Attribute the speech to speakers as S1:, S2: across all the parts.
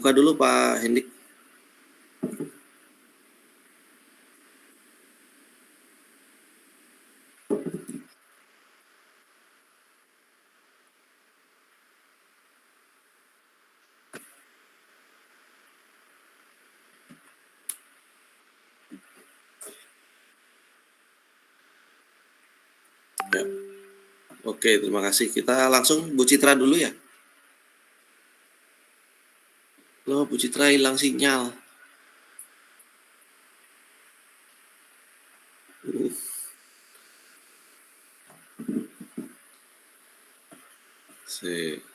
S1: Buka dulu Pak Hendik. Ya. Oke, terima kasih. Kita langsung Bu Citra dulu ya. Loh, Bu Citra hilang sinyal. Sip.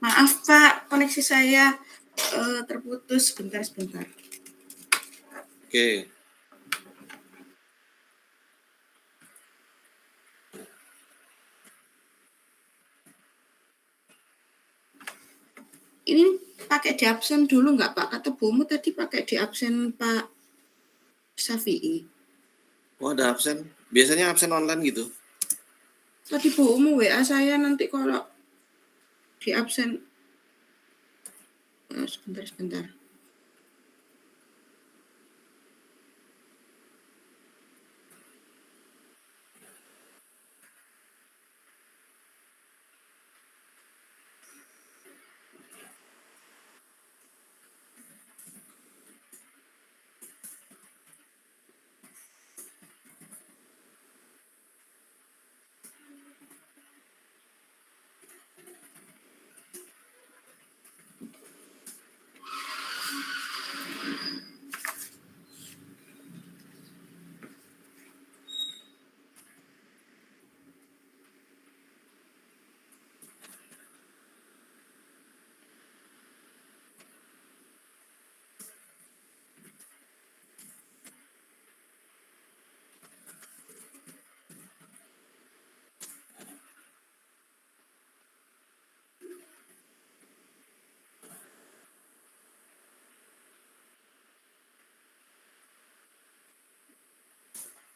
S2: Maaf Pak, koneksi saya terputus sebentar.
S1: Oke.
S2: Ini pakai di absen dulu nggak Pak? Kata Bomu tadi pakai di absen Pak Syafi'i.
S1: Oh, ada absen. Biasanya absen online gitu.
S2: Tadi Bomu WA saya nanti kalau di absen. Sebentar.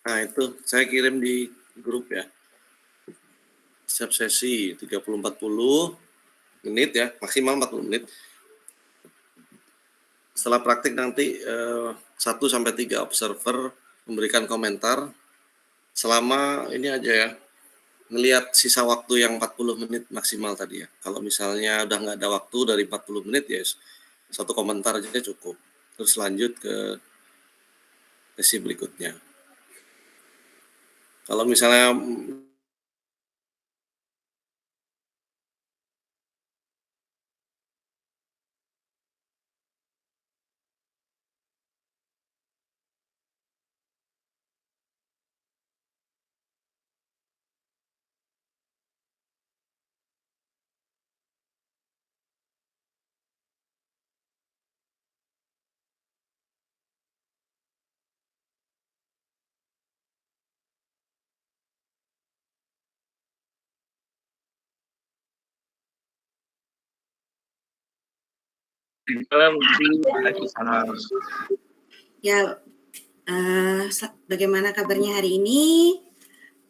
S1: Nah, itu saya kirim di grup ya. Setiap sesi 30-40 menit ya, maksimal 40 menit. Setelah praktik nanti 1-3 observer memberikan komentar selama ini aja ya, ngelihat sisa waktu yang 40 menit maksimal tadi ya. Kalau misalnya udah nggak ada waktu dari 40 menit ya satu komentar aja cukup. Terus lanjut ke sesi berikutnya. Kalau misalnya
S2: Ya, bagaimana kabarnya hari ini?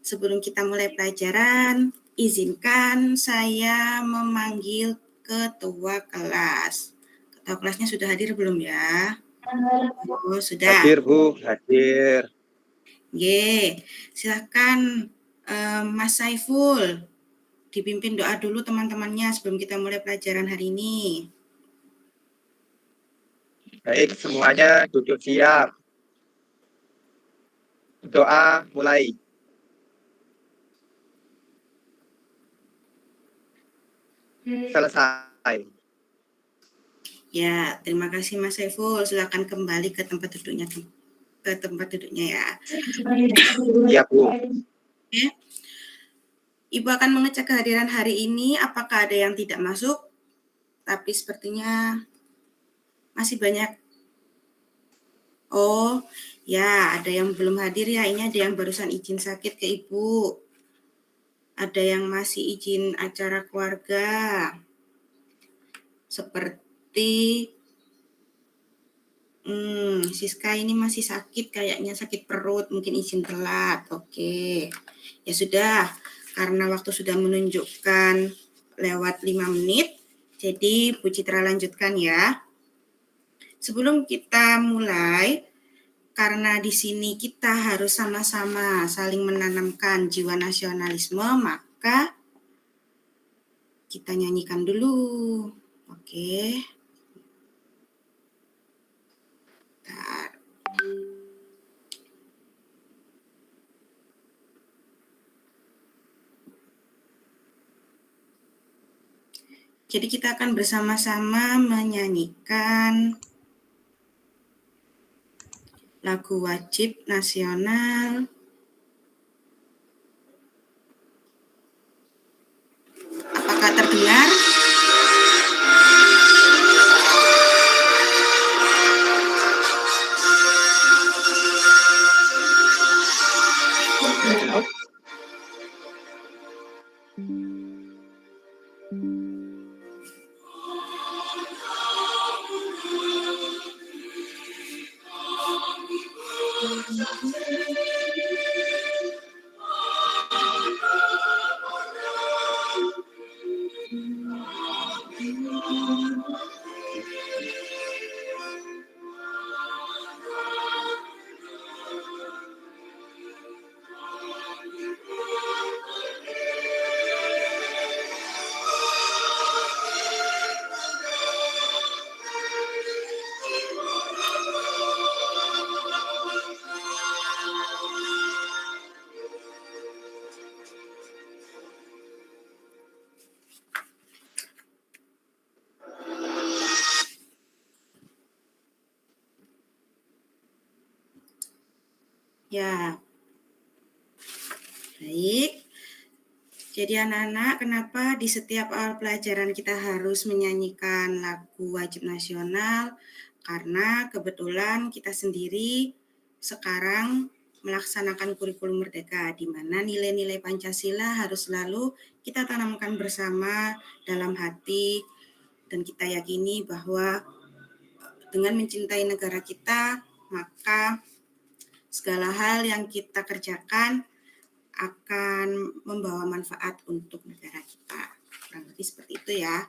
S2: Sebelum kita mulai pelajaran, izinkan saya memanggil ketua kelas. Ketua kelasnya sudah hadir belum ya? Oh, sudah.
S3: Hadir Bu, hadir.
S2: Ye, silakan Mas Saiful dipimpin doa dulu teman-temannya sebelum kita mulai pelajaran hari ini.
S3: Baik, semuanya duduk siap. Doa mulai. Selesai.
S2: Ya, terima kasih Mas Saiful. Silakan kembali ke tempat duduknya ya.
S3: Iya Bu.
S2: Oke. Ibu akan mengecek kehadiran hari ini, apakah ada yang tidak masuk, tapi sepertinya masih banyak. Oh, ya, ada yang belum hadir ya. Ini ada yang barusan izin sakit ke Ibu. Ada yang masih izin acara keluarga. Seperti Siska ini masih sakit, kayaknya sakit perut, mungkin izin telat. Oke. Ya sudah, karena waktu sudah menunjukkan lewat 5 menit, jadi Bu Citra lanjutkan ya. Sebelum kita mulai, karena di sini kita harus sama-sama saling menanamkan jiwa nasionalisme, maka kita nyanyikan dulu. Oke. Bentar. Jadi kita akan bersama-sama menyanyikan lagu wajib nasional. Apakah terdengar? Ya, baik. Jadi anak-anak, kenapa di setiap awal pelajaran kita harus menyanyikan lagu wajib nasional? Karena kebetulan kita sendiri sekarang melaksanakan kurikulum merdeka, di mana nilai-nilai Pancasila harus selalu kita tanamkan bersama dalam hati, dan kita yakini bahwa dengan mencintai negara kita, maka segala hal yang kita kerjakan akan membawa manfaat untuk negara kita. Kurang lebih seperti itu ya.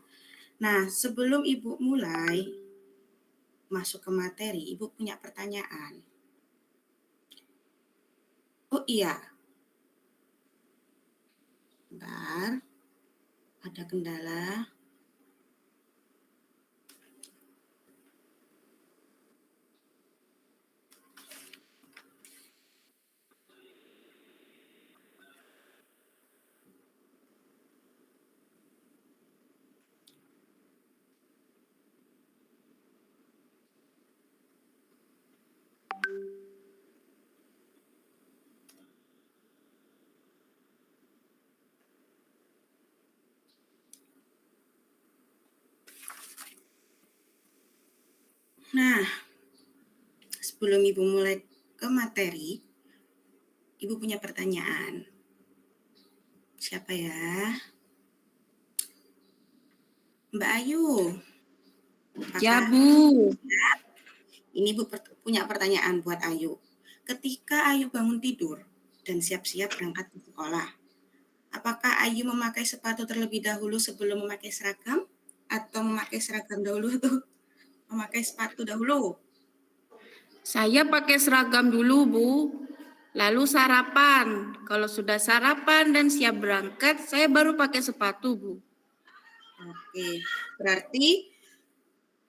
S2: Nah, sebelum Ibu mulai masuk ke materi, Ibu punya pertanyaan. Oh iya. Bentar. Ada kendala. Nah, sebelum Ibu mulai ke materi, Ibu punya pertanyaan. Siapa ya? Mbak Ayu.
S4: Ya, Bu.
S2: Ini Ibu punya pertanyaan buat Ayu. Ketika Ayu bangun tidur dan siap-siap berangkat ke sekolah, apakah Ayu memakai sepatu terlebih dahulu sebelum memakai seragam? Atau memakai seragam dahulu atau memakai sepatu dahulu?
S4: Saya pakai seragam dulu, Bu. Lalu sarapan. Kalau sudah sarapan dan siap berangkat, saya baru pakai sepatu, Bu.
S2: Oke, berarti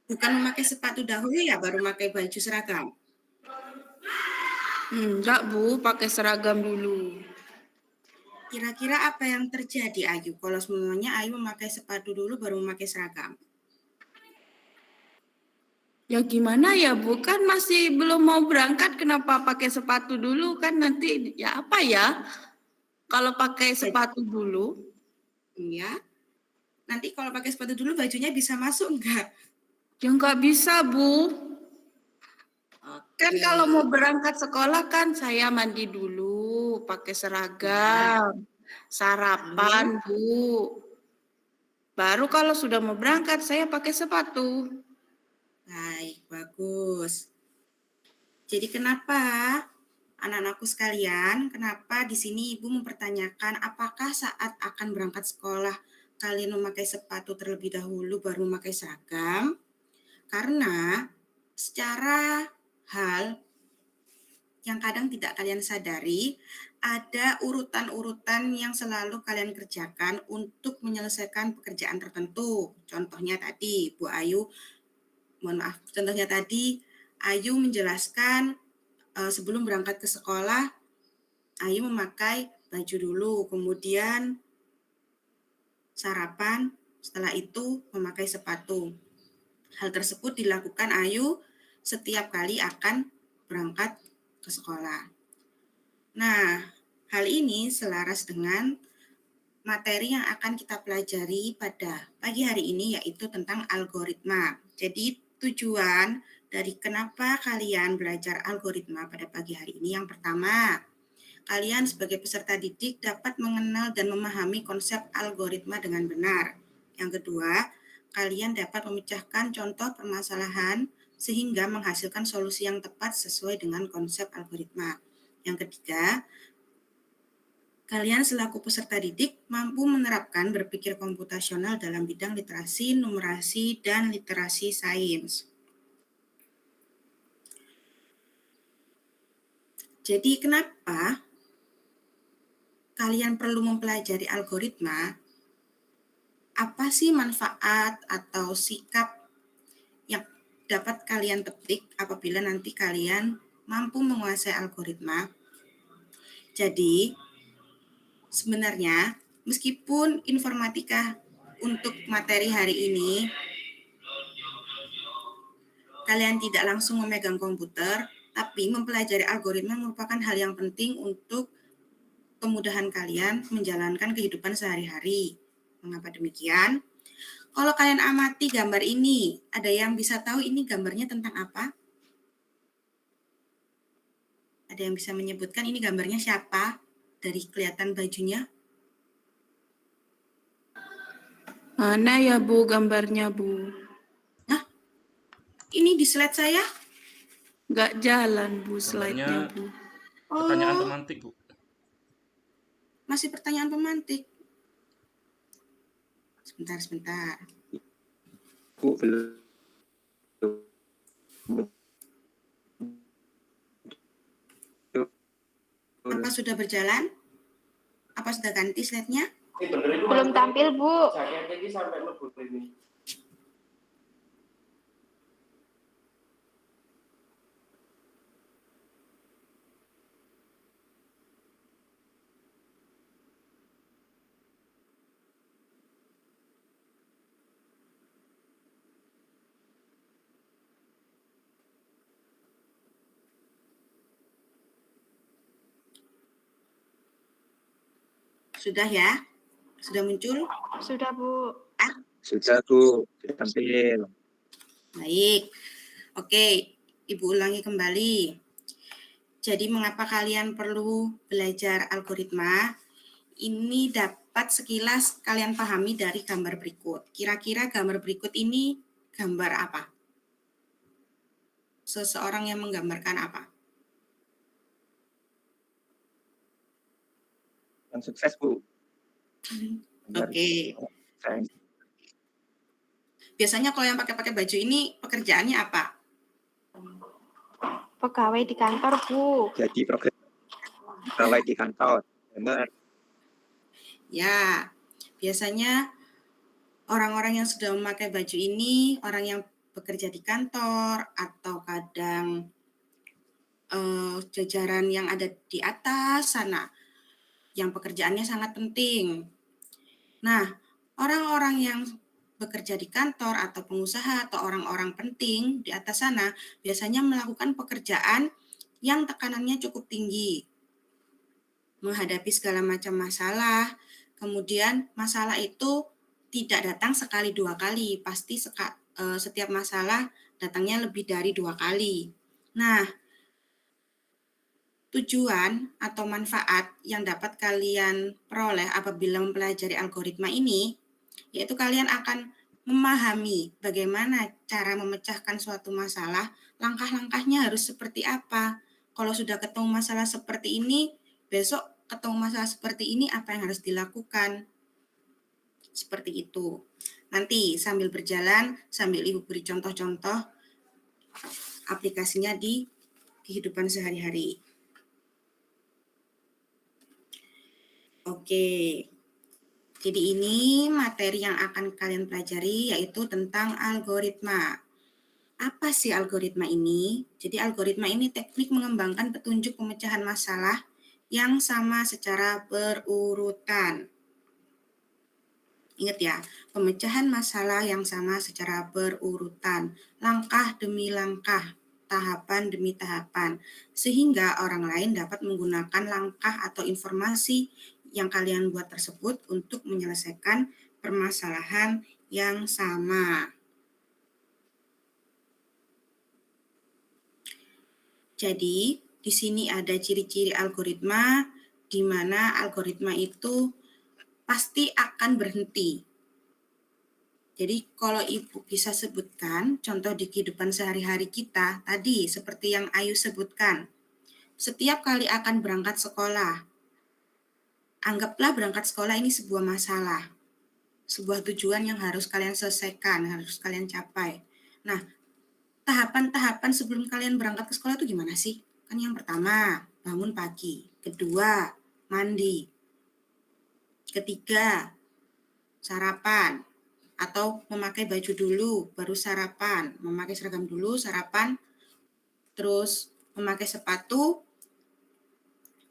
S2: bukan memakai sepatu dahulu ya, baru memakai baju seragam?
S4: Enggak, Bu. Pakai seragam dulu.
S2: Kira-kira apa yang terjadi, Ayu? Kalau semuanya Ayu memakai sepatu dulu baru memakai seragam.
S4: Ya gimana ya, Bu? Kan masih belum mau berangkat, kenapa pakai sepatu dulu? Kan nanti, ya apa ya? Kalau pakai sepatu dulu,
S2: Ya. Nanti kalau pakai sepatu dulu bajunya bisa masuk enggak?
S4: ya nggak bisa, Bu. Kan
S2: Oke.
S4: kalau mau berangkat sekolah kan saya mandi dulu, pakai seragam, sarapan, Bu. Baru kalau sudah mau berangkat saya pakai sepatu.
S2: Baik, bagus. Jadi kenapa anak-anakku sekalian, kenapa di sini Ibu mempertanyakan apakah saat akan berangkat sekolah kalian memakai sepatu terlebih dahulu baru memakai seragam? Karena secara hal yang kadang tidak kalian sadari, ada urutan-urutan yang selalu kalian kerjakan untuk menyelesaikan pekerjaan tertentu. Contohnya tadi, Bu Ayu, mohon maaf, contohnya tadi Ayu menjelaskan sebelum berangkat ke sekolah, Ayu memakai baju dulu, kemudian sarapan, setelah itu memakai sepatu. Hal tersebut dilakukan Ayu setiap kali akan berangkat ke sekolah. Nah, hal ini selaras dengan materi yang akan kita pelajari pada pagi hari ini yaitu tentang algoritma. Jadi tujuan dari kenapa kalian belajar algoritma pada pagi hari ini yang pertama, kalian sebagai peserta didik dapat mengenal dan memahami konsep algoritma dengan benar. Yang kedua, kalian dapat memecahkan contoh permasalahan sehingga menghasilkan solusi yang tepat sesuai dengan konsep algoritma. Yang ketiga, kalian selaku peserta didik mampu menerapkan berpikir komputasional dalam bidang literasi, numerasi, dan literasi sains. Jadi kenapa kalian perlu mempelajari algoritma? Apa sih manfaat atau sikap yang dapat kalian petik apabila nanti kalian mampu menguasai algoritma? Jadi, sebenarnya meskipun informatika untuk materi hari ini kalian tidak langsung memegang komputer, tapi mempelajari algoritma merupakan hal yang penting untuk kemudahan kalian menjalankan kehidupan sehari-hari. Mengapa demikian? Kalau kalian amati gambar ini, ada yang bisa tahu ini gambarnya tentang apa? Ada yang bisa menyebutkan ini gambarnya siapa? Dari kelihatan bajunya.
S4: Mana ya, Bu, gambarnya, Bu?
S2: Nah, ini di slide saya.
S4: Nggak jalan, Bu, slide-nya,
S5: Gambarnya
S4: Bu.
S5: pertanyaan
S2: Oh,
S5: pemantik, Bu.
S2: masih pertanyaan pemantik. Sebentar.
S3: Bu, belum.
S2: Apa sudah berjalan? Apa sudah ganti slide-nya?
S6: Belum tampil, Bu.
S2: Sudah ya? Sudah muncul?
S6: Sudah, Bu.
S3: Sudah, Bu. Sudah tampil.
S2: Baik. Oke, Ibu ulangi kembali. Jadi mengapa kalian perlu belajar algoritma? Ini dapat sekilas kalian pahami dari gambar berikut. Kira-kira gambar berikut ini gambar apa? Seseorang yang menggambarkan apa?
S3: Yang sukses, Bu.
S2: Oke.
S3: Saya
S2: Biasanya kalau yang pakai baju ini pekerjaannya apa?
S6: Pegawai di kantor, Bu.
S3: jadi pegawai di kantor. Benar.
S2: Ya, biasanya orang-orang yang sudah memakai baju ini, orang yang bekerja di kantor atau kadang jajaran yang ada di atas sana, yang pekerjaannya sangat penting. Nah, orang-orang yang bekerja di kantor atau pengusaha atau orang-orang penting di atas sana biasanya melakukan pekerjaan yang tekanannya cukup tinggi. menghadapi segala macam masalah. Kemudian masalah itu tidak datang sekali dua kali, pasti setiap masalah datangnya lebih dari 2 kali. Nah, tujuan atau manfaat yang dapat kalian peroleh apabila mempelajari algoritma ini, yaitu kalian akan memahami bagaimana cara memecahkan suatu masalah, langkah-langkahnya harus seperti apa. Kalau sudah ketemu masalah seperti ini, besok ketemu masalah seperti ini, apa yang harus dilakukan? Seperti itu. Nanti sambil berjalan, sambil Ibu beri contoh-contoh aplikasinya di kehidupan sehari-hari. Oke, jadi ini materi yang akan kalian pelajari yaitu tentang algoritma. Apa sih algoritma ini? Jadi algoritma ini teknik mengembangkan petunjuk pemecahan masalah yang sama secara berurutan. Ingat ya, pemecahan masalah yang sama secara berurutan, langkah demi langkah, tahapan demi tahapan, sehingga orang lain dapat menggunakan langkah atau informasi yang kalian buat tersebut untuk menyelesaikan permasalahan yang sama. Jadi, di sini ada ciri-ciri algoritma, di mana algoritma itu pasti akan berhenti. Jadi, kalau Ibu bisa sebutkan contoh di kehidupan sehari-hari kita, tadi seperti yang Ayu sebutkan, setiap kali akan berangkat sekolah, anggaplah berangkat sekolah ini sebuah masalah, sebuah tujuan yang harus kalian selesaikan, harus kalian capai. Nah, tahapan-tahapan sebelum kalian berangkat ke sekolah itu gimana sih? Kan yang pertama, bangun pagi. Kedua, mandi. Ketiga, sarapan. Atau memakai baju dulu, baru sarapan. Memakai seragam dulu, sarapan. Terus memakai sepatu.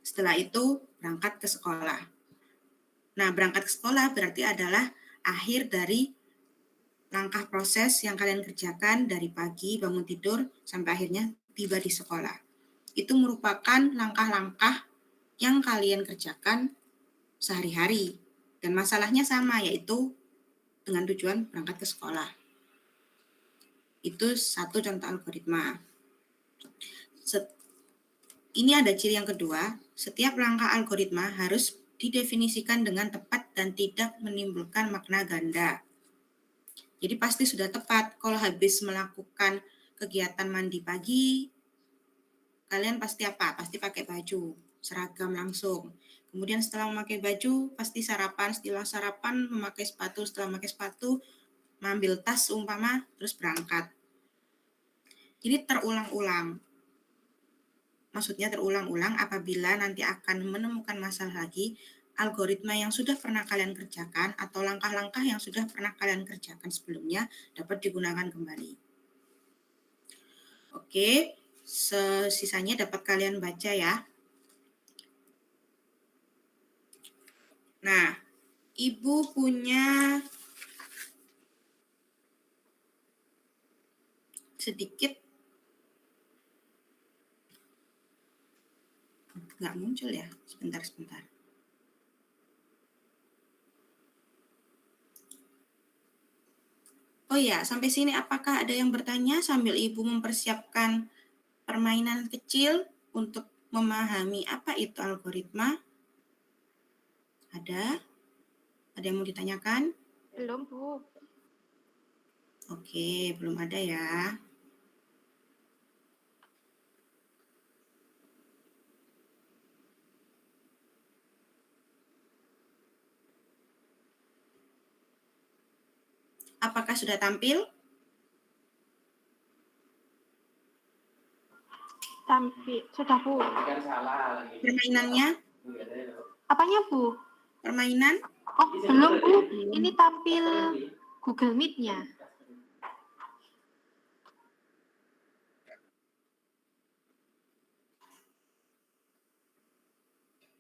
S2: Setelah itu, berangkat ke sekolah. Nah, berangkat ke sekolah berarti adalah akhir dari langkah proses yang kalian kerjakan dari pagi bangun tidur sampai akhirnya tiba di sekolah. Itu merupakan langkah-langkah yang kalian kerjakan sehari-hari. Dan masalahnya sama, yaitu dengan tujuan berangkat ke sekolah. Itu satu contoh algoritma. Ini ada ciri yang kedua, setiap langkah algoritma harus didefinisikan dengan tepat dan tidak menimbulkan makna ganda. Jadi pasti sudah tepat. Kalau habis melakukan kegiatan mandi pagi, kalian pasti apa? Pasti pakai baju, seragam langsung. Kemudian setelah memakai baju, pasti sarapan. Setelah sarapan, memakai sepatu. Setelah memakai sepatu, mengambil tas umpama, terus berangkat. Jadi terulang-ulang. Maksudnya terulang-ulang apabila nanti akan menemukan masalah lagi, algoritma yang sudah pernah kalian kerjakan atau langkah-langkah yang sudah pernah kalian kerjakan sebelumnya dapat digunakan kembali. Oke, sisanya dapat kalian baca ya. Nah, Ibu punya sedikit, nggak muncul ya, sebentar. Oh ya, sampai sini apakah ada yang bertanya sambil Ibu mempersiapkan permainan kecil untuk memahami apa itu algoritma? Ada? Ada yang mau ditanyakan?
S6: Belum, Bu.
S2: Oke, belum ada ya. Apakah sudah tampil?
S6: Tampil. Sudah, Bu.
S2: Permainannya?
S6: Apanya, Bu?
S2: Permainan?
S6: Oh, belum, Bu. Ini tampil Google Meet-nya.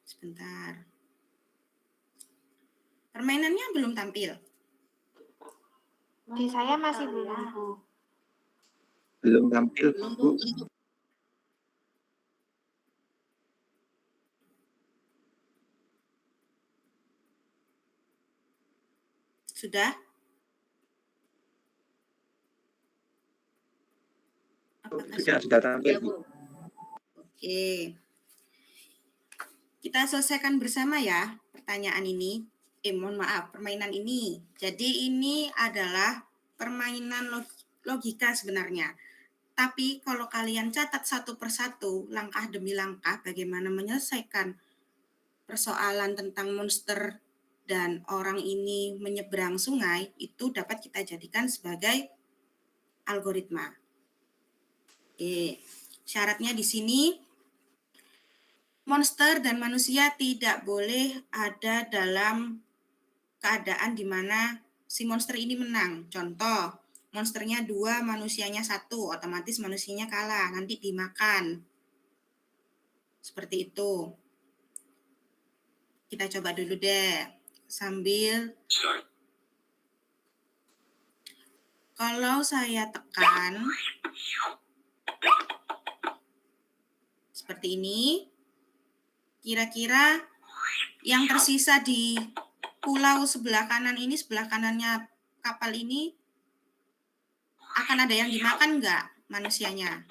S2: Sebentar. Permainannya belum tampil.
S6: Di saya masih belum, Bu.
S3: Belum tampil, Bu.
S2: Sudah? Apakah
S3: Sudah tampil, Bu.
S2: Oke. Kita selesaikan bersama ya pertanyaan ini. Mohon maaf, permainan ini. Jadi ini adalah permainan logika sebenarnya. Tapi kalau kalian catat satu persatu, langkah demi langkah, bagaimana menyelesaikan persoalan tentang monster dan orang ini menyeberang sungai, itu dapat kita jadikan sebagai algoritma. Oke, syaratnya di sini, monster dan manusia tidak boleh ada dalam keadaan di mana si monster ini menang. Contoh, monsternya 2, manusianya 1, otomatis manusianya kalah, nanti dimakan. Seperti itu. Kita coba dulu deh, sambil kalau saya tekan seperti ini, kira-kira yang tersisa di pulau sebelah kanan ini, sebelah kanannya kapal ini, akan ada yang dimakan nggak manusianya?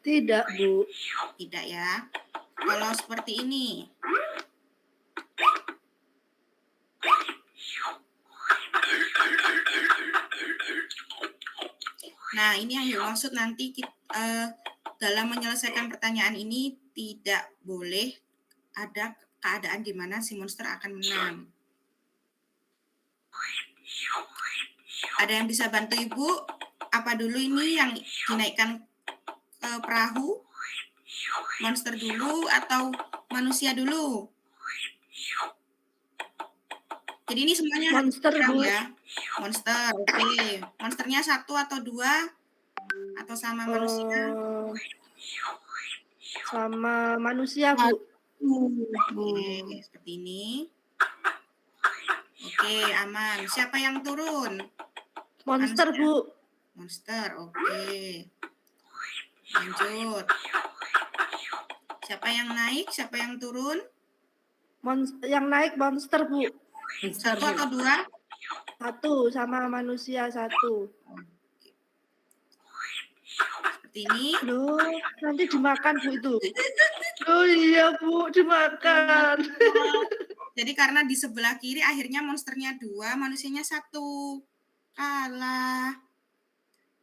S5: Tidak, Bu.
S2: Tidak ya. Kalau seperti ini, nah ini yang dimaksud nanti dalam menyelesaikan pertanyaan ini tidak boleh ada keadaan di mana si monster akan menang. Ada yang bisa bantu Ibu? Apa dulu ini yang dinaikkan ke perahu? Monster dulu atau manusia dulu? Jadi ini semuanya
S5: Monster, Bu.
S2: ya. Monster, oke. Monsternya 1 atau 2? Atau sama manusia?
S5: Sama manusia, Bu.
S2: Oke, seperti ini. Oke, aman. Siapa yang turun?
S5: Monster,
S2: Manusia.
S5: Bu.
S2: Monster, oke. Lanjut. Siapa yang naik? Siapa yang turun?
S5: Yang naik monster, Bu.
S2: 1 atau 2?
S5: 1 sama manusia 1.
S2: Seperti ini.
S5: Loh, nanti dimakan, Bu, itu. Oh iya, Bu, dimakan.
S2: Jadi karena di sebelah kiri akhirnya monsternya 2, manusianya 1. Kalah.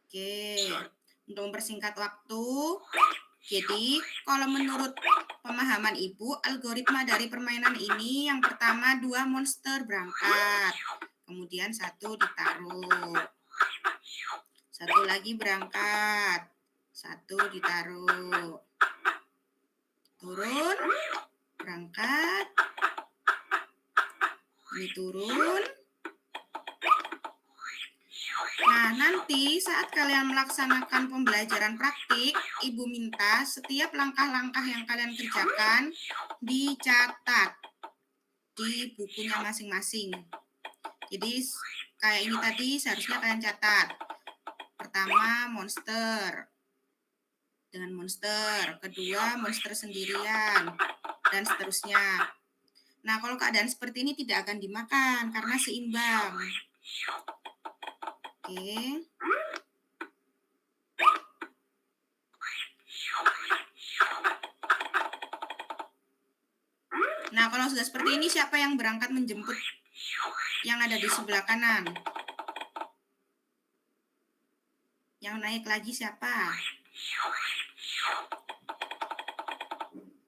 S2: Oke. Untuk mempersingkat waktu, jadi kalau menurut pemahaman Ibu, algoritma dari permainan ini yang pertama 2 monster berangkat, kemudian 1 ditaruh, 1 lagi berangkat, 1 ditaruh, turun, berangkat, ini turun. Nah, nanti saat kalian melaksanakan pembelajaran praktik, Ibu minta setiap langkah-langkah yang kalian kerjakan dicatat di bukunya masing-masing. Jadi, kayak ini tadi seharusnya kalian catat. Pertama, monster. Dengan monster. Kedua, monster sendirian. Dan seterusnya. Nah, kalau keadaan seperti ini tidak akan dimakan karena seimbang. Oke. Nah, kalau sudah seperti ini, siapa yang berangkat menjemput yang ada di sebelah kanan? Yang naik lagi siapa?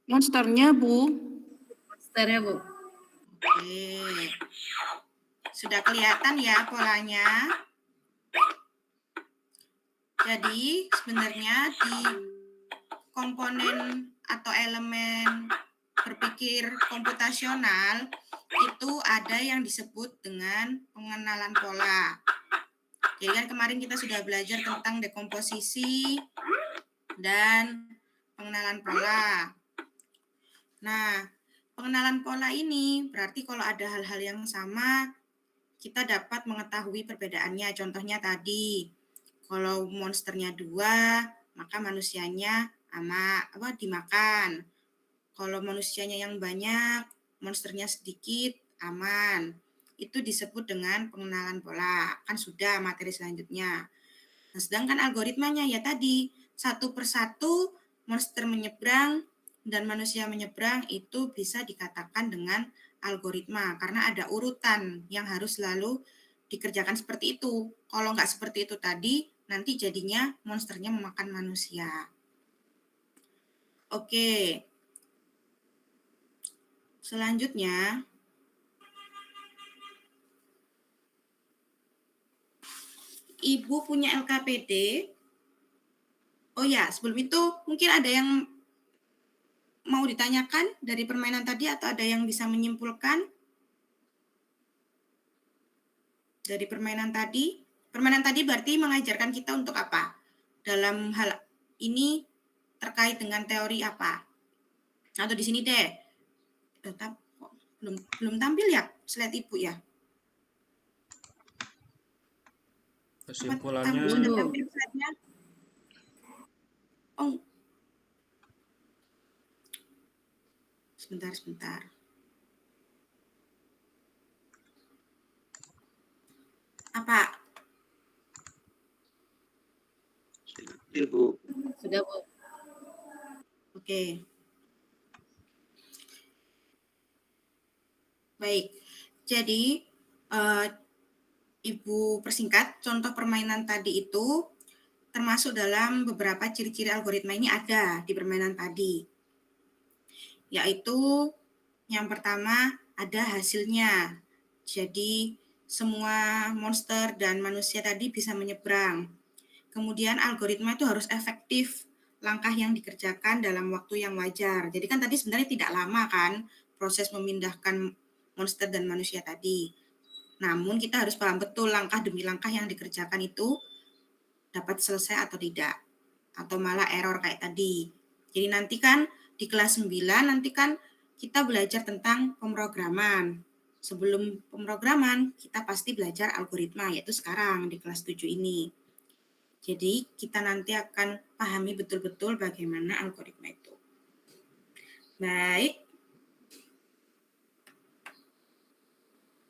S4: Monsternya, Bu.
S7: Monsternya, Bu.
S2: Oke. Sudah kelihatan ya polanya? Jadi sebenarnya di komponen atau elemen berpikir komputasional itu ada yang disebut dengan pengenalan pola. Jadi kan kemarin kita sudah belajar tentang dekomposisi dan pengenalan pola. Nah, pengenalan pola ini berarti kalau ada hal-hal yang sama, kita dapat mengetahui perbedaannya. Contohnya tadi, kalau monsternya 2, maka manusianya dimakan. Kalau manusianya yang banyak, monsternya sedikit, aman. Itu disebut dengan pengenalan pola. Kan sudah materi selanjutnya. Nah, sedangkan algoritmanya ya tadi, satu persatu monster menyeberang dan manusia menyeberang itu bisa dikatakan dengan algoritma. Karena ada urutan yang harus selalu dikerjakan seperti itu. Kalau nggak seperti itu tadi, nanti jadinya monsternya memakan manusia. Oke. Selanjutnya, Ibu punya LKPD. Oh ya, sebelum itu mungkin ada yang mau ditanyakan dari permainan tadi atau ada yang bisa menyimpulkan dari permainan tadi? Permainan tadi berarti mengajarkan kita untuk apa? Dalam hal ini terkait dengan teori apa? Atau di sini deh. Tetap belum tampil ya slide Ibu ya?
S8: Kesimpulannya
S2: Sudah tampil slide-nya? Oh. Sebentar. Apa?
S3: Ibu.
S7: Sudah, Bu.
S2: Oke. Baik. Jadi, Ibu persingkat, contoh permainan tadi itu termasuk dalam beberapa ciri-ciri algoritma ini ada di permainan tadi. Yaitu yang pertama ada hasilnya. Jadi semua monster dan manusia tadi bisa menyeberang. Kemudian algoritma itu harus efektif, langkah yang dikerjakan dalam waktu yang wajar. Jadi kan tadi sebenarnya tidak lama kan proses memindahkan monster dan manusia tadi. Namun kita harus paham betul langkah demi langkah yang dikerjakan itu dapat selesai atau tidak. Atau malah error kayak tadi. Jadi nanti kan di kelas 9 nanti kan kita belajar tentang pemrograman. Sebelum pemrograman kita pasti belajar algoritma, yaitu sekarang di kelas 7 ini. Jadi kita nanti akan pahami betul-betul bagaimana algoritma itu. Baik.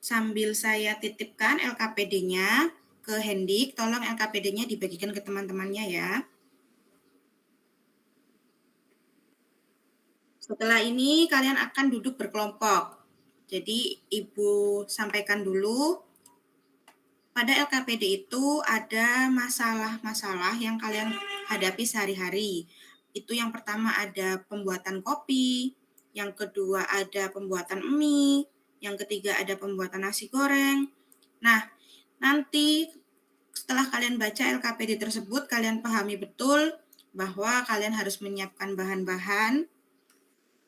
S2: Sambil saya titipkan LKPD-nya ke Hendik, tolong LKPD-nya dibagikan ke teman-temannya ya. Setelah ini kalian akan duduk berkelompok. Jadi Ibu sampaikan dulu, pada LKPD itu ada masalah-masalah yang kalian hadapi sehari-hari. Itu yang pertama ada pembuatan kopi, yang kedua ada pembuatan mie, yang ketiga ada pembuatan nasi goreng. Nah, nanti setelah kalian baca LKPD tersebut, kalian pahami betul bahwa kalian harus menyiapkan bahan-bahan.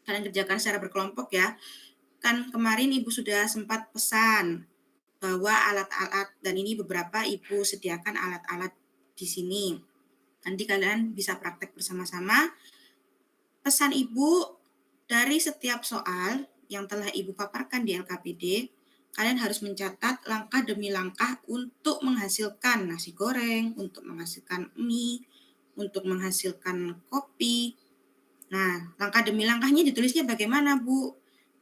S2: Kalian kerjakan secara berkelompok ya. Kan kemarin Ibu sudah sempat pesan bahwa alat-alat, dan ini beberapa Ibu sediakan alat-alat di sini. Nanti kalian bisa praktek bersama-sama. Pesan Ibu, dari setiap soal yang telah Ibu paparkan di LKPD, kalian harus mencatat langkah demi langkah untuk menghasilkan nasi goreng, untuk menghasilkan mie, untuk menghasilkan kopi. Nah, langkah demi langkahnya ditulisnya bagaimana, Bu?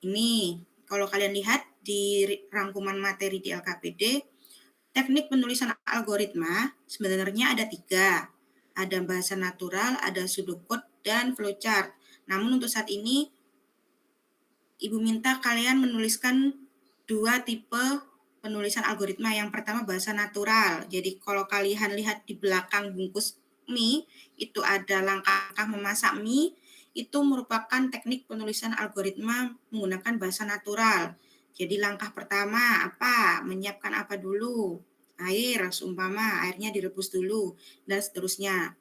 S2: Ini, kalau kalian lihat di rangkuman materi di LKPD, teknik penulisan algoritma sebenarnya ada 3. Ada bahasa natural, ada pseudocode, dan flowchart. Namun untuk saat ini, Ibu minta kalian menuliskan 2 tipe penulisan algoritma. Yang pertama bahasa natural. Jadi kalau kalian lihat di belakang bungkus mie, itu ada langkah-langkah memasak mie, itu merupakan teknik penulisan algoritma menggunakan bahasa natural. Jadi langkah pertama apa? Menyiapkan apa dulu? Air, seumpama airnya direbus dulu, dan seterusnya.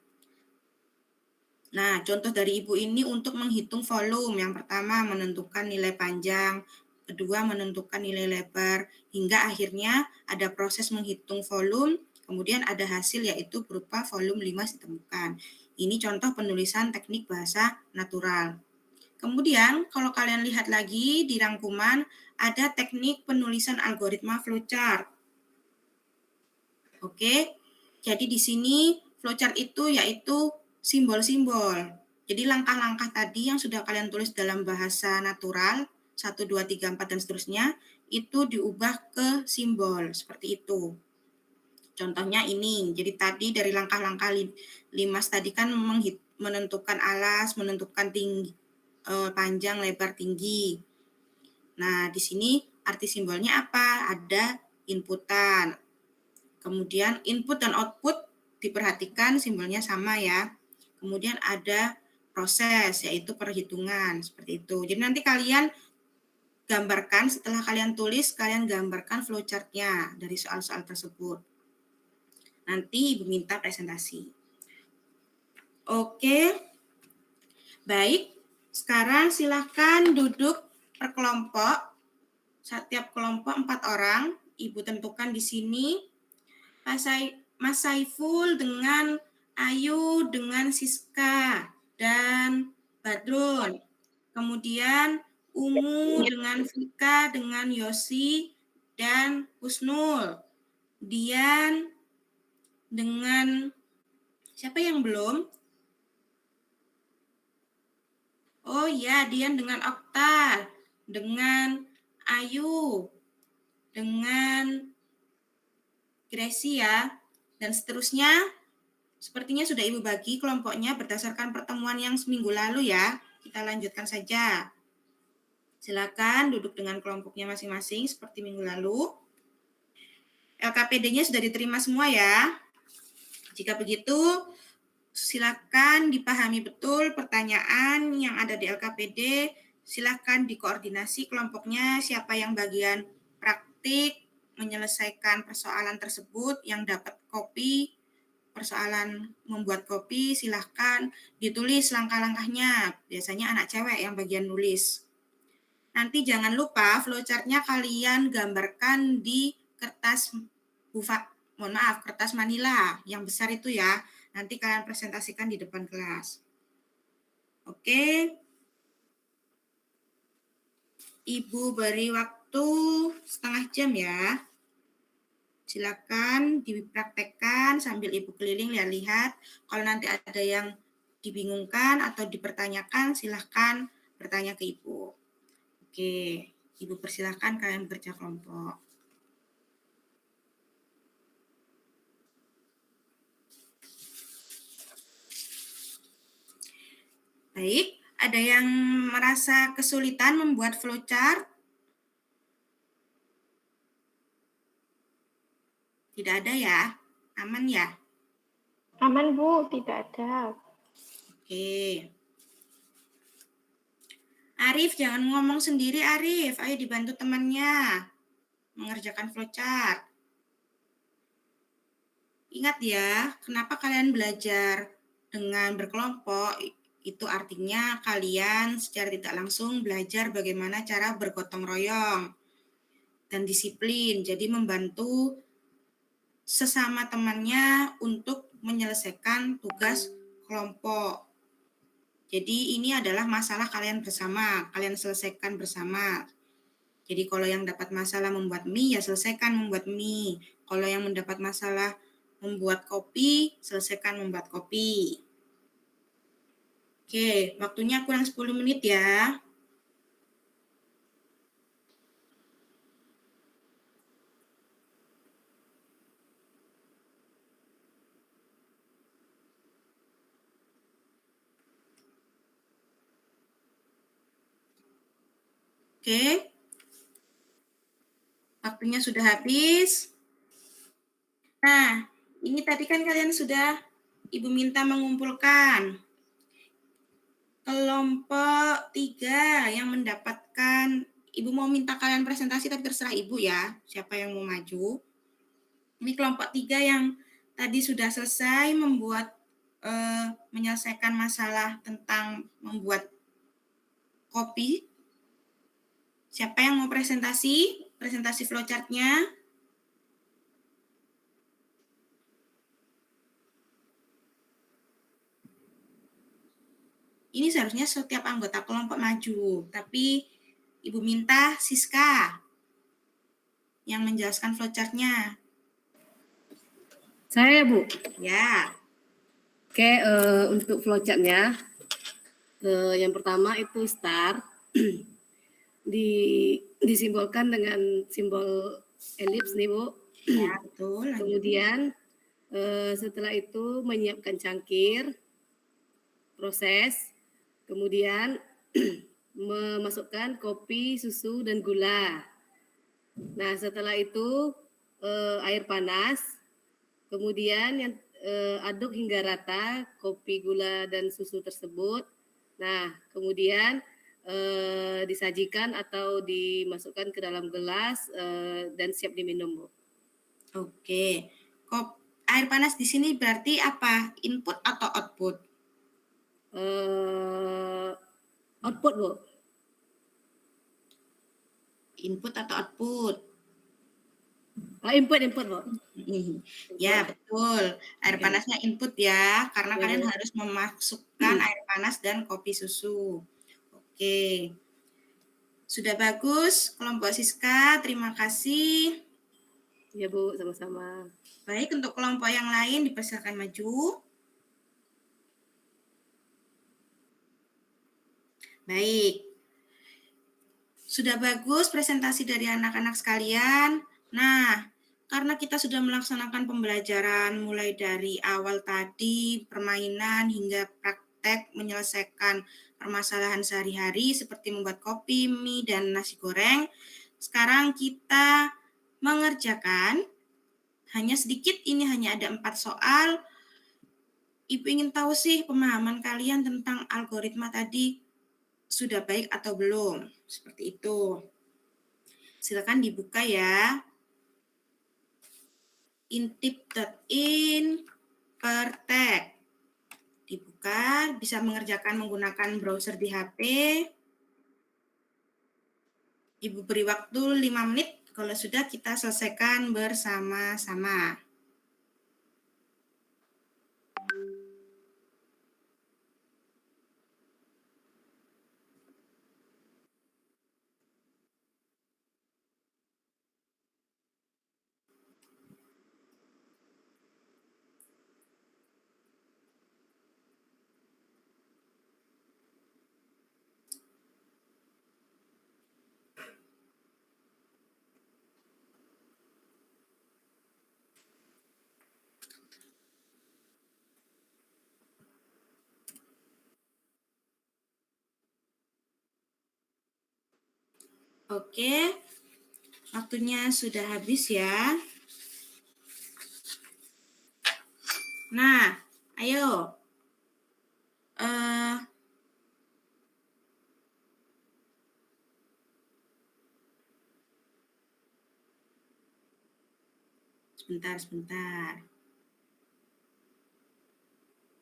S2: Nah, contoh dari Ibu ini untuk menghitung volume. Yang pertama menentukan nilai panjang, kedua menentukan nilai lebar, hingga akhirnya ada proses menghitung volume, kemudian ada hasil yaitu berupa volume 5 ditemukan. Ini contoh penulisan teknik bahasa natural. Kemudian kalau kalian lihat lagi di rangkuman ada teknik penulisan algoritma flowchart. Oke, jadi di sini flowchart itu yaitu simbol-simbol. Jadi langkah-langkah tadi yang sudah kalian tulis dalam bahasa natural, 1, 2, 3, 4, dan seterusnya, itu diubah ke simbol, seperti itu. Contohnya ini, jadi tadi dari langkah-langkah 5 tadi kan menentukan alas, menentukan tinggi, panjang, lebar, tinggi. Nah, di sini arti simbolnya apa? Ada inputan. Kemudian input dan output diperhatikan simbolnya sama ya. Kemudian ada proses, yaitu perhitungan, seperti itu. Jadi nanti kalian gambarkan, setelah kalian tulis, kalian gambarkan flowchart-nya dari soal-soal tersebut. Nanti Ibu minta presentasi. Oke, baik. Sekarang silakan duduk per kelompok. Setiap kelompok 4 orang. Ibu tentukan di sini. Mas Saiful dengan Ayu, dengan Siska, dan Badrun. Kemudian Ungu dengan Vika, dengan Yosi, dan Husnul. Dian dengan siapa yang belum? Oh ya, Dian dengan Okta, dengan Ayu, dengan Gracie ya, dan seterusnya. Sepertinya sudah Ibu bagi kelompoknya berdasarkan pertemuan yang seminggu lalu ya. Kita lanjutkan saja. Silakan duduk dengan kelompoknya masing-masing seperti minggu lalu. LKPD-nya sudah diterima semua ya. Jika begitu, silakan dipahami betul pertanyaan yang ada di LKPD. Silakan dikoordinasi kelompoknya siapa yang bagian praktik menyelesaikan persoalan tersebut, yang dapat kopi persoalan membuat kopi, silahkan ditulis langkah-langkahnya. Biasanya anak cewek yang bagian nulis. Nanti jangan lupa flowchart-nya kalian gambarkan di kertas kertas manila yang besar itu ya. Nanti kalian presentasikan di depan kelas. Oke. Ibu beri waktu setengah jam ya. Silakan dipraktekkan sambil Ibu keliling lihat-lihat. Kalau nanti ada yang dibingungkan atau dipertanyakan, silakan bertanya ke Ibu. Oke, Ibu persilakan kalian bekerja kelompok. Baik, ada yang merasa kesulitan membuat flowchart? Tidak ada ya? Aman ya?
S6: Aman, Bu, tidak ada.
S2: Oke. Arif, jangan ngomong sendiri, Arif. Ayo dibantu temannya mengerjakan flowchart. Ingat ya, kenapa kalian belajar dengan berkelompok? Itu artinya kalian secara tidak langsung belajar bagaimana cara bergotong royong dan disiplin. Jadi membantu sesama temannya untuk menyelesaikan tugas kelompok. Jadi ini adalah masalah kalian bersama, kalian selesaikan bersama. Jadi kalau yang dapat masalah membuat mie, ya selesaikan membuat mie. Kalau yang mendapat masalah membuat kopi, selesaikan membuat kopi. Oke, waktunya kurang 10 menit ya. Oke. Waktunya sudah habis. Nah, ini tadi kan kalian sudah Ibu minta mengumpulkan. Kelompok 3 yang mendapatkan, Ibu mau minta kalian presentasi tapi terserah Ibu ya, siapa yang mau maju. Ini kelompok 3 yang tadi sudah selesai menyelesaikan masalah tentang membuat kopi. Siapa yang mau presentasi flowchart-nya? Ini seharusnya setiap anggota kelompok maju, tapi Ibu minta Siska yang menjelaskan flowchart-nya.
S7: Saya, Bu.
S2: Ya.
S7: Oke, untuk flowchart-nya, yang pertama itu start. disimbolkan dengan simbol elips nih Bu.
S2: Ya, betul. Lanjut.
S7: Kemudian setelah itu menyiapkan cangkir, proses, kemudian memasukkan kopi, susu, dan gula. Nah, setelah itu air panas, kemudian yang aduk hingga rata kopi, gula, dan susu tersebut. Nah, kemudian disajikan atau dimasukkan ke dalam gelas dan siap diminum, Bu.
S2: Oke. Air panas di sini berarti apa? Input atau output?
S7: Output, Bu.
S2: Input atau output?
S7: Input, Bu.
S2: Ya, betul. Air panasnya input ya, karena
S7: Ya,
S2: kalian
S7: Bu.
S2: harus memasukkan air panas dan kopi susu. Oke. Sudah bagus, kelompok Siska, terima kasih.
S7: Ya, Bu, sama-sama.
S2: Baik, untuk kelompok yang lain dipersilakan maju. Baik. Sudah bagus presentasi dari anak-anak sekalian. Nah, karena kita sudah melaksanakan pembelajaran mulai dari awal tadi, permainan hingga praktek menyelesaikan permasalahan sehari-hari seperti membuat kopi, mie, dan nasi goreng. Sekarang kita mengerjakan hanya sedikit, ini hanya ada 4 soal. Ibu ingin tahu sih pemahaman kalian tentang algoritma tadi sudah baik atau belum? Seperti itu. Silakan dibuka ya. Intip.in Pertek. Dibuka, bisa mengerjakan menggunakan browser di HP. Ibu beri waktu 5 menit. Kalau sudah kita selesaikan bersama-sama. Oke, waktunya sudah habis ya. Nah, ayo. Sebentar.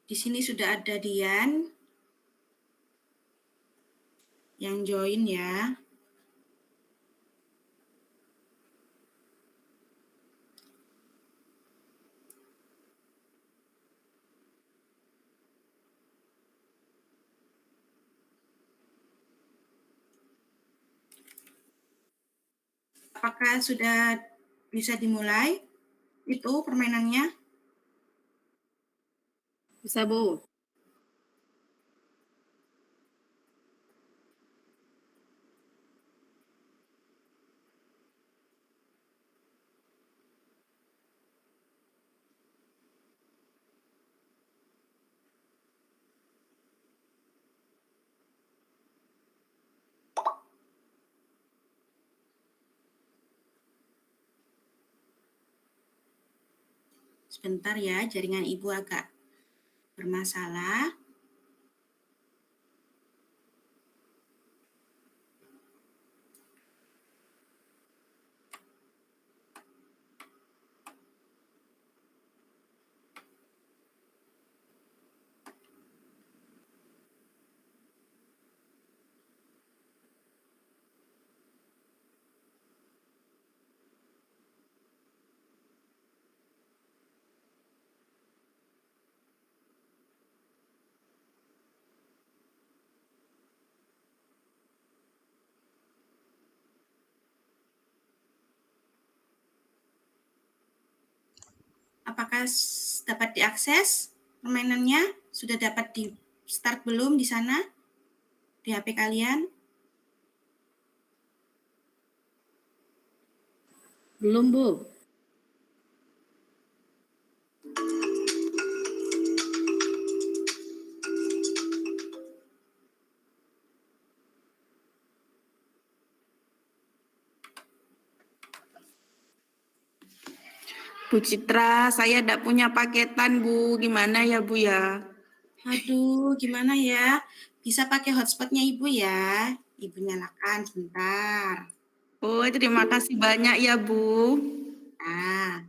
S2: Di sini sudah ada Dian yang join ya. Apakah sudah bisa dimulai itu permainannya?
S7: Bisa, Bu.
S2: Sebentar ya, jaringan Ibu agak bermasalah. Apakah dapat diakses permainannya? Sudah dapat di start belum di sana? Di HP kalian?
S7: Belum, Bu.
S4: Bu Citra, saya tidak punya paketan, Bu. Gimana ya, Bu ya?
S2: Aduh, gimana ya? Bisa pakai hotspotnya Ibu ya. Ibu nyalakan sebentar.
S4: Oh, terima kasih banyak ya, Bu.
S2: Nah,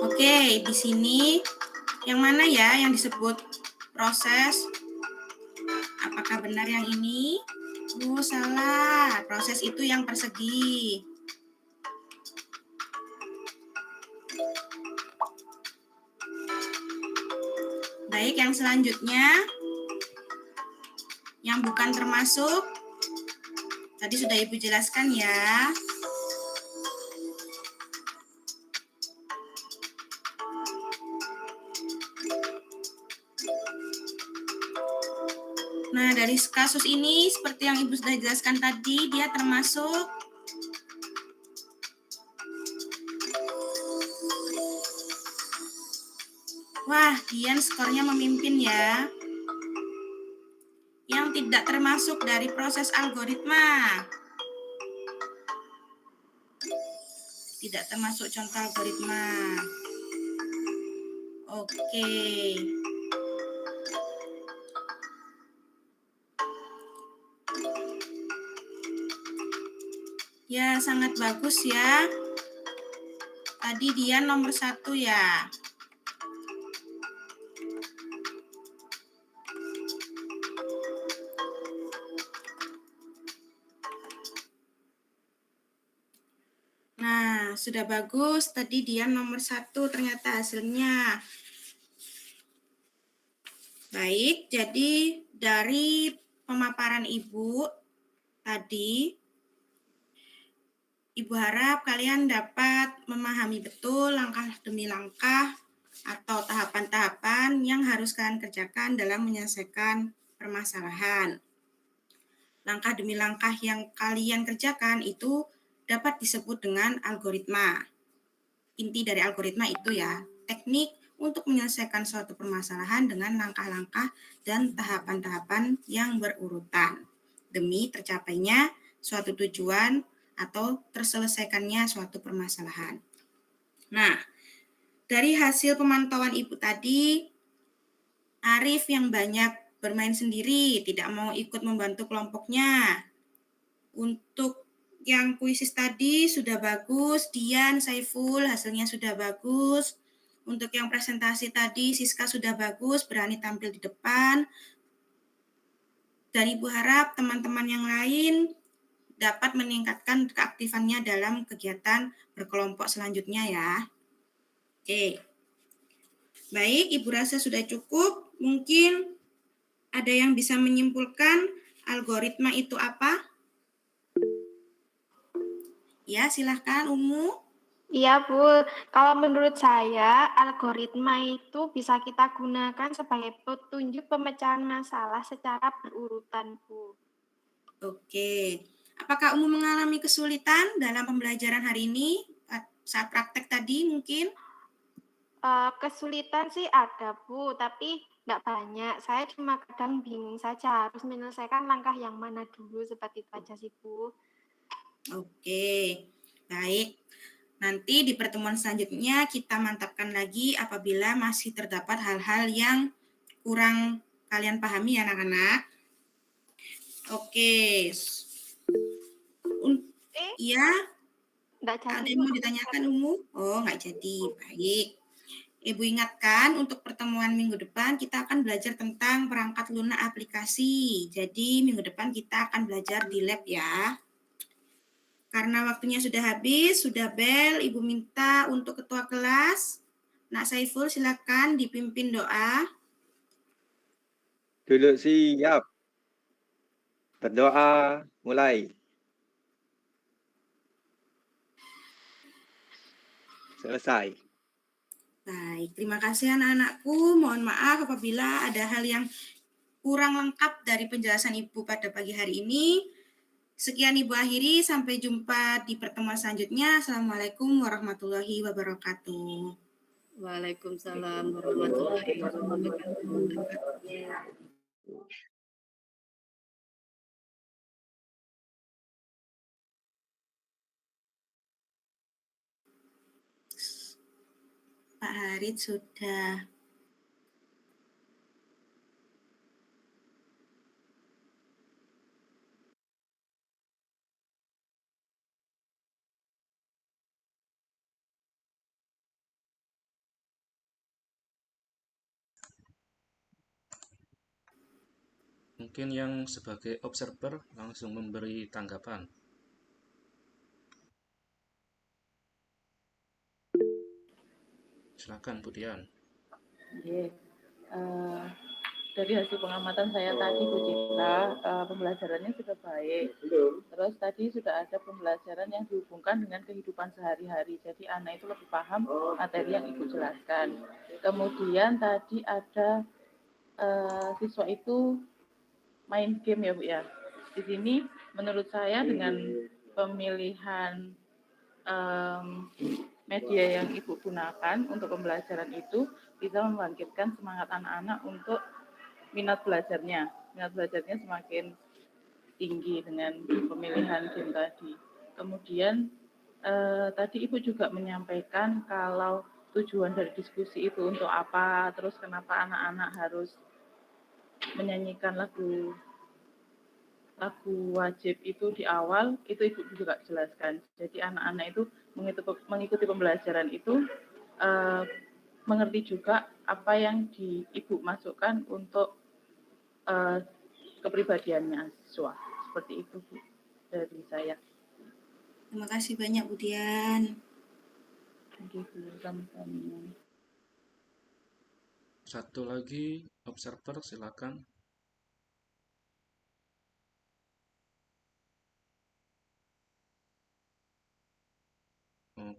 S2: oke, di sini yang mana ya yang disebut proses? Apakah benar yang ini? Oh, salah. Proses itu yang persegi. Baik, yang selanjutnya yang bukan termasuk tadi sudah Ibu jelaskan ya. Nah, dari kasus ini seperti yang Ibu sudah jelaskan tadi, dia termasuk wah, Dian skornya memimpin ya. Yang tidak termasuk dari proses algoritma. Tidak termasuk contoh algoritma. Oke. Ya, sangat bagus ya. Tadi dia nomor 1 ya. Nah, sudah bagus. Tadi dia nomor 1 ternyata hasilnya. Baik, jadi dari pemaparan Ibu tadi, Ibu harap kalian dapat memahami betul langkah demi langkah atau tahapan-tahapan yang harus kalian kerjakan dalam menyelesaikan permasalahan. Langkah demi langkah yang kalian kerjakan itu dapat disebut dengan algoritma. Inti dari algoritma itu ya, teknik untuk menyelesaikan suatu permasalahan dengan langkah-langkah dan tahapan-tahapan yang berurutan demi tercapainya suatu tujuan atau terselesaikannya suatu permasalahan. Nah, dari hasil pemantauan Ibu tadi, Arif yang banyak bermain sendiri, tidak mau ikut membantu kelompoknya. Untuk yang kuisis tadi sudah bagus, Dian, Saiful hasilnya sudah bagus. Untuk yang presentasi tadi, Siska sudah bagus, berani tampil di depan. Dan Ibu harap teman-teman yang lain dapat meningkatkan keaktifannya dalam kegiatan berkelompok selanjutnya ya. Oke. Baik, Ibu rasa sudah cukup. Mungkin ada yang bisa menyimpulkan algoritma itu apa? Ya, silahkan Umu.
S6: Iya, Bu. Kalau menurut saya, algoritma itu bisa kita gunakan sebagai petunjuk pemecahan masalah secara berurutan, Bu.
S2: Oke. Apakah Umu mengalami kesulitan dalam pembelajaran hari ini saat praktek tadi mungkin?
S6: Kesulitan sih ada, Bu, tapi nggak banyak. Saya cuma kadang bingung saja harus menyelesaikan langkah yang mana dulu, seperti itu aja sih, Bu.
S2: Oke, baik. Nanti di pertemuan selanjutnya kita mantapkan lagi apabila masih terdapat hal-hal yang kurang kalian pahami ya anak-anak. Oke. Iya,
S6: Nggak jadi.
S2: ada yang mau ditanyakan Umu? Oh, nggak jadi. Baik. Ibu ingatkan untuk pertemuan minggu depan kita akan belajar tentang perangkat lunak aplikasi. Jadi minggu depan kita akan belajar di lab ya. Karena waktunya sudah habis, sudah bel, Ibu minta untuk ketua kelas. Nak Saiful silakan dipimpin doa.
S3: Duduk siap. Berdoa mulai. Selesai.
S2: Baik, terima kasih anak-anakku. Mohon maaf apabila ada hal yang kurang lengkap dari penjelasan Ibu pada pagi hari ini. Sekian Ibu akhiri, sampai jumpa di pertemuan selanjutnya. Assalamualaikum warahmatullahi wabarakatuh.
S7: Waalaikumsalam warahmatullahi wabarakatuh.
S2: Pak Harid sudah.
S8: Mungkin yang sebagai observer langsung memberi tanggapan. Silakan Bu Dian.
S5: Dari hasil pengamatan saya tadi Bu Citra, pembelajarannya sudah baik. Terus tadi sudah ada pembelajaran yang dihubungkan dengan kehidupan sehari-hari. Jadi anak itu lebih paham materi yang Ibu jelaskan. Kemudian tadi ada siswa itu main game ya Bu ya. Di sini menurut saya dengan pemilihan media yang Ibu gunakan untuk pembelajaran itu bisa membangkitkan semangat anak-anak untuk minat belajarnya. Minat belajarnya semakin tinggi dengan pemilihan game tadi. Kemudian tadi Ibu juga menyampaikan kalau tujuan dari diskusi itu untuk apa, terus kenapa anak-anak harus menyanyikan lagu wajib itu di awal, itu Ibu juga jelaskan. Jadi anak-anak itu mengikuti pembelajaran itu mengerti juga apa yang Ibu masukkan untuk kepribadiannya siswa. Seperti itu Bu, dari saya.
S2: Terima kasih banyak Bu Dian.
S5: Thank you Bu, sama-sama.
S8: Satu lagi observer silakan.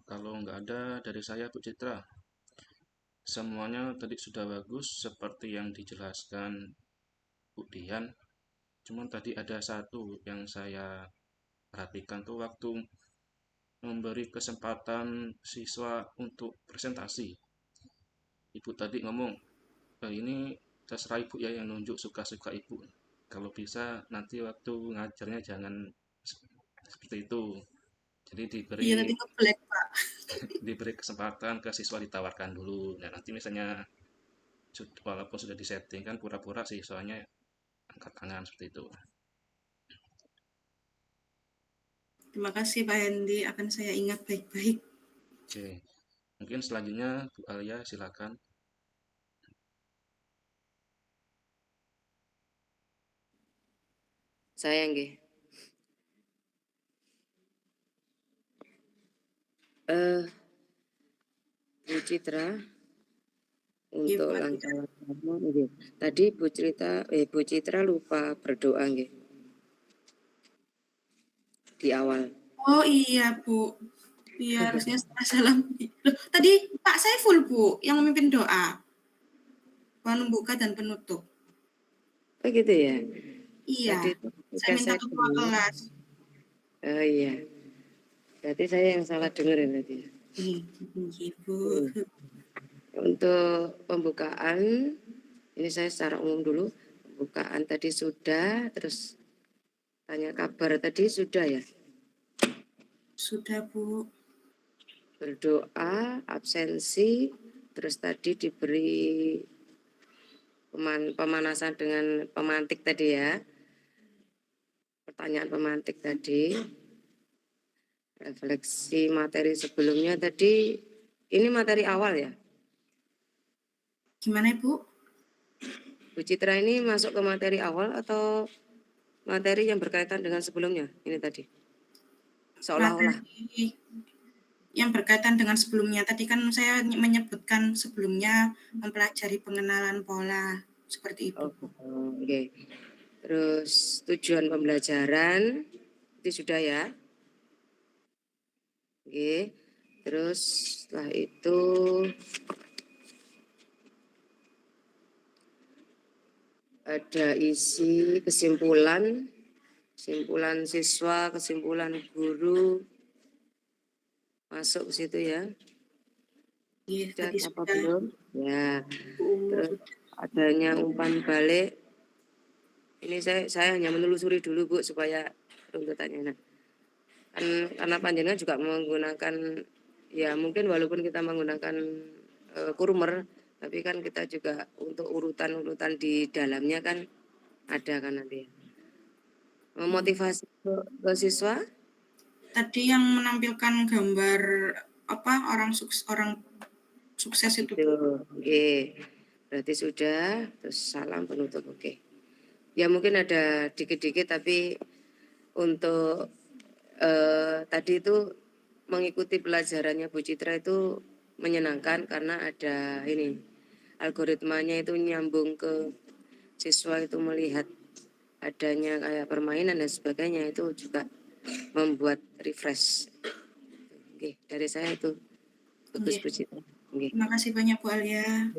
S8: Kalau nggak ada dari saya Bu Citra, semuanya tadi sudah bagus seperti yang dijelaskan Bu Dian. Cuman tadi ada satu yang saya perhatikan tuh waktu memberi kesempatan siswa untuk presentasi. Ibu tadi ngomong, ini terserah Ibu ya yang nunjuk suka-suka Ibu. Kalau bisa nanti waktu ngajarnya jangan seperti itu. Jadi diberi kesempatan ke siswa ditawarkan dulu. Nah, nanti misalnya walaupun sudah disetting kan pura-pura siswanya angkat tangan seperti itu.
S2: Terima kasih Pak Hendi, akan saya ingat baik-baik.
S8: Oke. Mungkin selanjutnya Bu Alia silakan.
S9: Saya nggih. Bu Citra untuk langkah nggih. Tadi Bu Citra lupa berdoa nggih. Di awal.
S2: Oh iya Bu. Iya harusnya setelah salam. Loh, tadi Pak Saiful Bu yang memimpin doa. Pembuka dan penutup.
S9: Oh gitu ya.
S2: Iya. Saya minta ketua kelas.
S9: Oh iya. Berarti saya yang salah dengar ya berarti.
S2: Iya Bu.
S9: Untuk pembukaan ini saya secara umum dulu. Pembukaan tadi sudah, terus tanya kabar tadi sudah ya.
S2: Sudah Bu.
S9: Berdoa, absensi, terus tadi diberi pemanasan dengan pemantik tadi ya. Pertanyaan pemantik tadi. Refleksi materi sebelumnya tadi, ini materi awal ya?
S2: Gimana Ibu?
S9: Bu Citra ini masuk ke materi awal atau materi yang berkaitan dengan sebelumnya ini tadi? Seolah-olah.
S2: Materi yang berkaitan dengan sebelumnya. Tadi kan saya menyebutkan sebelumnya mempelajari pengenalan pola seperti itu.
S9: Oke. Terus tujuan pembelajaran itu sudah ya. Oke. Terus setelah itu ada isi kesimpulan siswa, kesimpulan guru, masuk ke situ ya.
S2: Iya,
S9: Sudah
S2: tadi
S9: apa
S2: sudah.
S9: belum? Ya. Terus adanya umpan balik. Ini saya hanya menelusuri dulu Bu supaya runtutannya. Nah, kan karena panjenengan juga menggunakan ya mungkin walaupun kita menggunakan kurmer, tapi kan kita juga untuk urutan-urutan di dalamnya kan ada kan nanti. Memotivasi ke siswa?
S2: Tadi yang menampilkan gambar orang sukses itu.
S9: Oke. Berarti sudah, terus salam penutup. Oke. Ya mungkin ada dikit-dikit tapi untuk tadi itu mengikuti pelajarannya Bu Citra itu menyenangkan karena ada ini algoritmanya itu nyambung ke siswa itu melihat adanya kayak permainan dan sebagainya itu juga membuat refresh. Oke, dari saya itu bagus Bu Citra. Oke.
S2: Terima kasih banyak Bu Alia.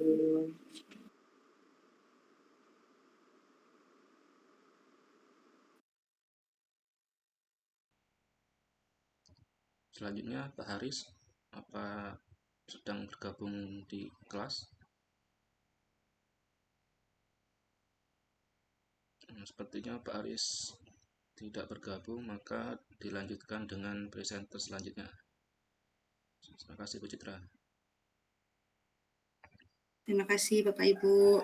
S8: Selanjutnya Pak Haris, apa sedang bergabung di kelas? Sepertinya Pak Haris tidak bergabung, maka dilanjutkan dengan presenter selanjutnya. Terima kasih Bu Citra.
S2: Terima kasih Bapak Ibu.